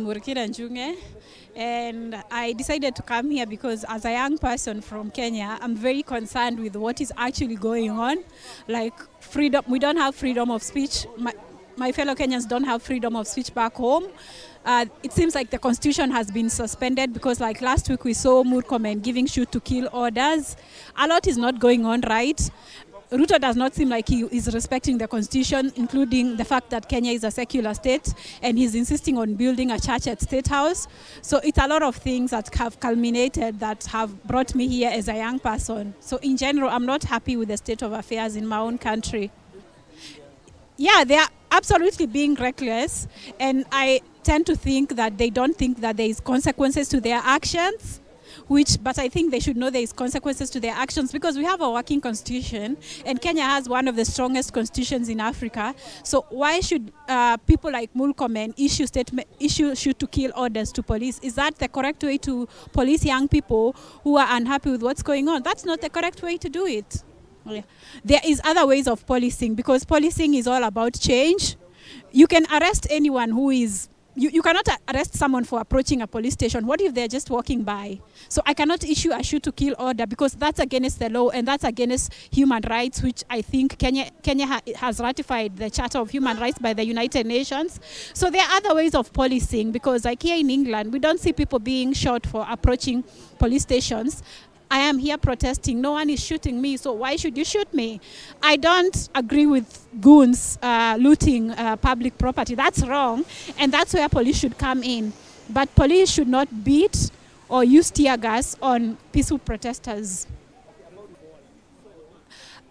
Kenyans Uk, and I decided to come here because as a young person from Kenya, I'm very concerned with what is actually going on. Like freedom, we don't have freedom of speech. My fellow Kenyans don't have freedom of speech back home. It seems like the constitution has been suspended because like last week we saw Murkomen giving shoot to kill orders. A lot is not going on right. Ruto does not seem like he is respecting the constitution, including the fact that Kenya is a secular state, and he's insisting on building a church at State House. So it's a lot of things that have culminated that have brought me here as a young person. So in general, I'm not happy with the state of affairs in my own country. Yeah, they are absolutely being reckless, and I tend to think that they don't think that there is consequences to their actions. But I think they should know there is consequences to their actions because we have a working constitution and Kenya has one of the strongest constitutions in Africa. So why should people like Murkomen issue shoot to kill orders to police? Is that the correct way to police young people who are unhappy with what's going on? That's not the correct way to do it. Yeah. There is other ways of policing because policing is all about change. You can arrest anyone who is You cannot arrest someone for approaching a police station. What if they're just walking by? So I cannot issue a shoot to kill order because that's against the law and that's against human rights, which I think Kenya has ratified the Charter of Human Rights by the United Nations. So there are other ways of policing because like here in England, we don't see people being shot for approaching police stations. I am here protesting. No one is shooting me, so why should you shoot me? I don't agree with goons looting public property. That's wrong, and that's where police should come in. But police should not beat or use tear gas on peaceful protesters.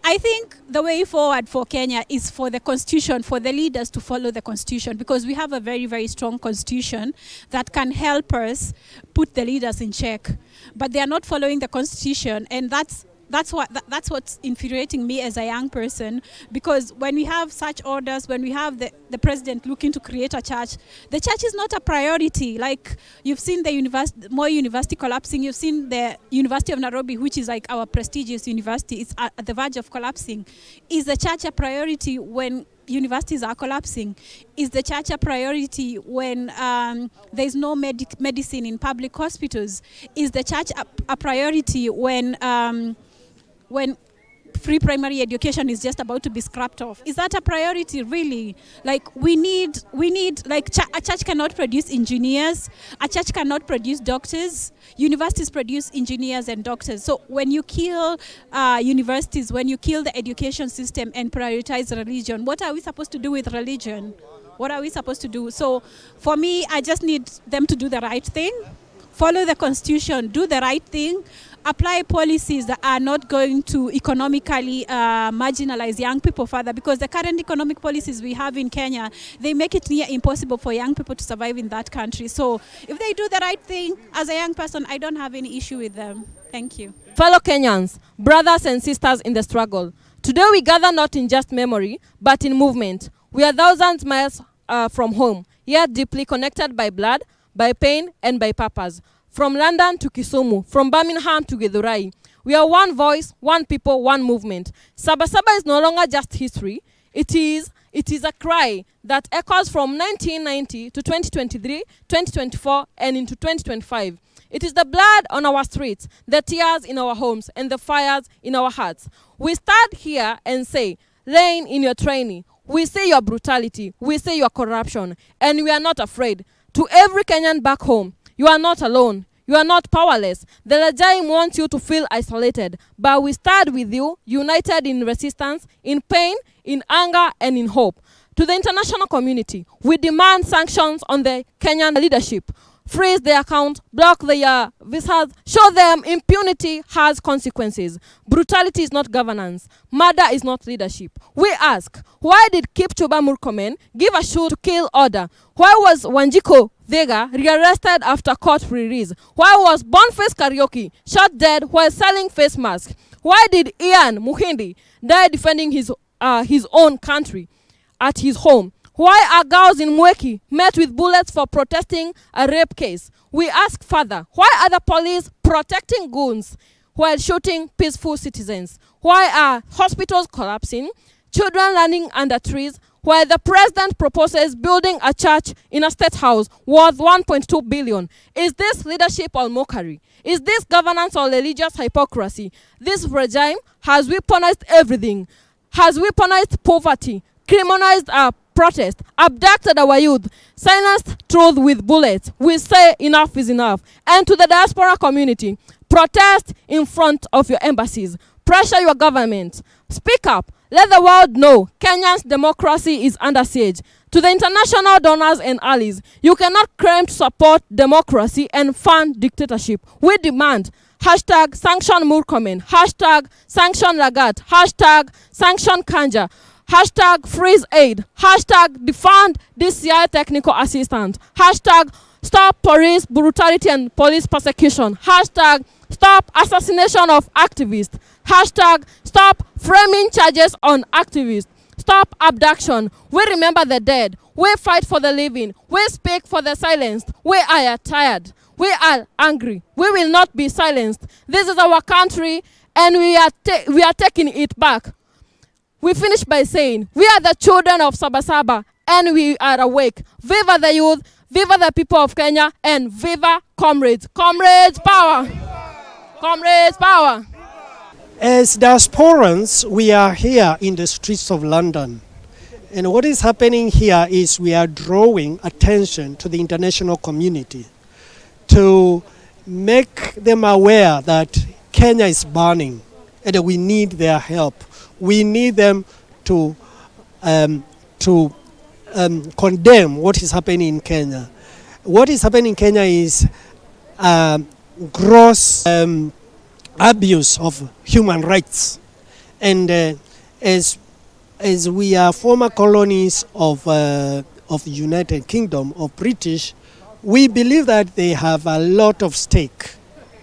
I think the way forward for Kenya is for the constitution, for the leaders to follow the constitution because we have a very, very strong constitution that can help us put the leaders in check. But they are not following the constitution, and that's what's infuriating me as a young person because when we have such orders, when we have the president looking to create a church, the church is not a priority. Like you've seen the Moi University collapsing, you've seen the University of Nairobi, which is like our prestigious university, it's at the verge of collapsing. Is the church a priority when universities are collapsing? Is the church a priority when there's no medicine in public hospitals? Is the church a priority when free primary education is just about to be scrapped off? Is that a priority really? Like we need like a church cannot produce engineers, a church cannot produce doctors. Universities produce engineers and doctors. So when you kill universities, when you kill the education system and prioritize religion, what are we supposed to do with religion? What are we supposed to do? So for me, I just need them to do the right thing, follow the constitution, do the right thing, apply policies that are not going to economically marginalize young people further because the current economic policies we have in Kenya, they make it near impossible for young people to survive in that country. So if they do the right thing, as a young person, I don't have any issue with them. Thank you. Fellow Kenyans, brothers and sisters in the struggle, today we gather not in just memory, but in movement. We are thousands miles from home, yet deeply connected by blood, by pain, and by purpose. From London to Kisumu, from Birmingham to Githurai, we are one voice, one people, one movement. Sabasaba is no longer just history. It is a cry that echoes from 1990 to 2023, 2024, and into 2025. It is the blood on our streets, the tears in our homes, and the fires in our hearts. We stand here and say, rein in your training. We say your brutality. We say your corruption. And we are not afraid. To every Kenyan back home, you are not alone. You are not powerless. The regime wants you to feel isolated, but we stand with you, united in resistance, in pain, in anger, and in hope. To the international community, we demand sanctions on the Kenyan leadership. Freeze their accounts, block their visas, show them impunity has consequences. Brutality is not governance. Murder is not leadership. We ask, why did Kipchumba Murkomen give a shoot to kill order? Why was Wanjiko Vega rearrested after court release? Why was Boniface Karaoke shot dead while selling face masks? Why did Ian Muhindi die defending his own country at his home? Why are girls in Mweki met with bullets for protesting a rape case? We ask further, why are the police protecting goons while shooting peaceful citizens? Why are hospitals collapsing, children learning under trees, where the president proposes building a church in a state house worth 1.2 billion. Is this leadership or mockery? Is this governance or religious hypocrisy? This regime has weaponized everything, has weaponized poverty, criminalized our protest, abducted our youth, silenced truth with bullets. We say enough is enough. And to the diaspora community, protest in front of your embassies. Pressure your government. Speak up. Let the world know Kenya's democracy is under siege. To the international donors and allies, you cannot claim to support democracy and fund dictatorship. We demand hashtag sanction Murkomen, hashtag sanction Lagat, hashtag sanction Kanja, hashtag freeze aid, hashtag defund DCI technical assistant, hashtag stop police brutality and police persecution, hashtag stop assassination of activists, hashtag stop framing charges on activists, stop abduction. We remember the dead. We fight for the living. We speak for the silenced. We are tired. We are angry. We will not be silenced. This is our country and we are taking it back. We finish by saying, we are the children of Sabasaba and we are awake. Viva the youth, viva the people of Kenya, and viva comrades. Comrades power! Comrades power! As diasporans, we are here in the streets of London. And what is happening here is we are drawing attention to the international community to make them aware that Kenya is burning and that we need their help. We need them to condemn what is happening in Kenya. What is happening in Kenya is gross abuse of human rights. And as we are former colonies of United Kingdom, of British, we believe that they have a lot of stake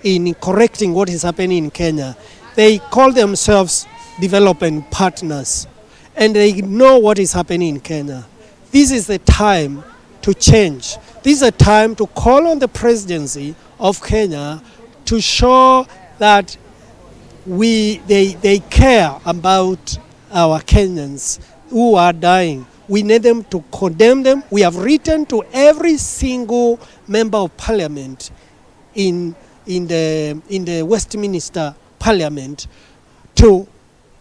in correcting what is happening in Kenya. They call themselves development partners, and they know what is happening in Kenya. This is the time to change. This is a time to call on the presidency of Kenya to show that they care about our Kenyans who are dying. We need them to condemn them. We have written to every single member of parliament in the Westminster Parliament to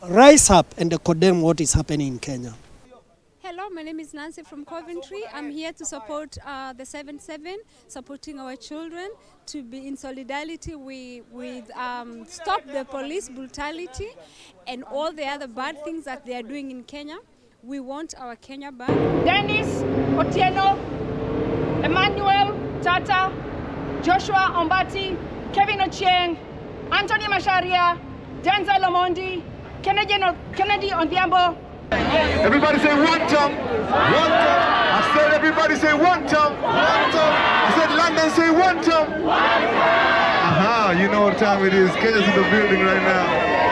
rise up and condemn what is happening in Kenya. Hello, my name is Nancy from Coventry. I'm here to support the 7-7, supporting our children to be in solidarity with stop the police brutality and all the other bad things that they are doing in Kenya. We want our Kenya back. Dennis Otieno, Emmanuel Tata, Joshua Ombati, Kevin Ochieng, Anthony Masharia, Denzel Omondi, Kennedy Ondiambo. Everybody say wont. I said everybody say wont. I said London say wont. Aha, you know what time it is. Kenya's in the building right now.